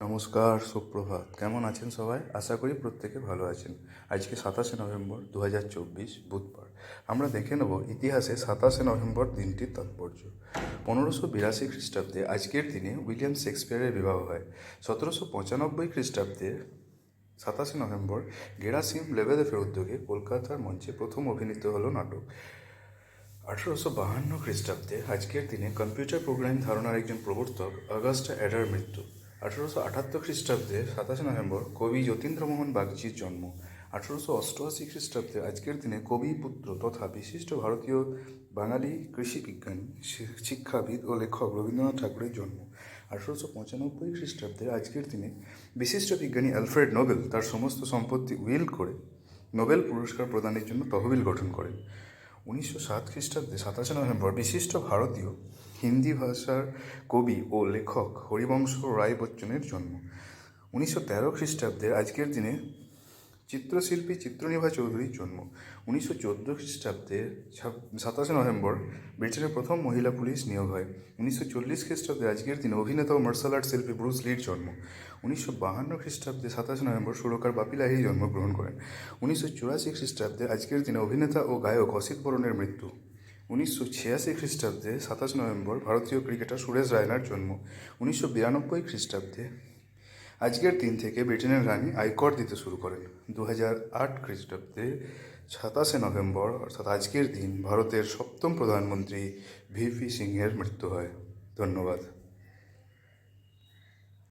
নমস্কার, সুপ্রভাত। কেমন আছেন সবাই? আশা করি প্রত্যেকে ভালো আছেন। আজকে 27 নভেম্বর 2024 বুধবার। আমরা দেখে নেব ইতিহাসে 27 নভেম্বর দিনটির তাৎপর্য। 1582 খ্রিস্টাব্দে আজকের দিনে উইলিয়াম শেক্সপিয়ারের বিবাহ হয়। 1795 খ্রিস্টাব্দে 27 নভেম্বর গেরাসিম লেবেদেফের উদ্যোগে কলকাতার মঞ্চে প্রথম অভিনীত হলো নাটক। 1852 খ্রিস্টাব্দে আজকের দিনে কম্পিউটার প্রোগ্রামিং ধারণার একজন প্রবর্তক অগাস্টা অ্যাডার মৃত্যু। 1878 খ্রিস্টাব্দে 27 নভেম্বর কবি যতীন্দ্রমোহন বাগচির জন্ম। 1888 খ্রিস্টাব্দে আজকের দিনে কবি পুত্র তথা বিশিষ্ট ভারতীয় বাঙালি কৃষি বিজ্ঞানী, শিক্ষাবিদ ও লেখক রবীন্দ্রনাথ ঠাকুরের জন্ম। 1895 খ্রিস্টাব্দে আজকের দিনে বিশিষ্ট বিজ্ঞানী অ্যালফ্রেড নোবেল তার সমস্ত সম্পত্তি উইল করে নোবেল পুরস্কার প্রদানের জন্য তহবিল গঠন করেন। 1907 খ্রিস্টাব্দে 27 নভেম্বর বিশিষ্ট ভারতীয় হিন্দি ভাষার কবি ও লেখক হরিবংশ রায় বচ্চনের জন্ম। 1913 খ্রিস্টাব্দে আজকের দিনে চিত্রশিল্পী চিত্রনিভা চৌধুরীর জন্ম। 1914 খ্রিস্টাব্দে 27 নভেম্বর ব্রিটেনের প্রথম মহিলা পুলিশ নিয়োগ হয়। 1940 খ্রিস্টাব্দে আজকের দিনে অভিনেতা ও মার্শাল আর্ট শিল্পী ব্রুস লির জন্ম। 1952 খ্রিস্টাব্দে 27 নভেম্বর সুরকার বাপি লাহিড়ী জন্মগ্রহণ করেন। 1984 খ্রিস্টাব্দে আজকের দিনে অভিনেতা ও গায়ক অসিত বরণের মৃত্যু। 1986 খ্রিস্টাব্দে 27 নভেম্বর ভারতীয় ক্রিকেটার সুরেশ রায়নার জন্ম। 1992 খ্রিস্টাব্দে আজকের দিন থেকে ব্রিটেনের রানী আয়কর দিতে শুরু করেন। 2008 খ্রিস্টাব্দে 27 নভেম্বর অর্থাৎ আজকের দিন ভারতের সপ্তম প্রধানমন্ত্রী ভিপি সিংহের মৃত্যু হয়। ধন্যবাদ।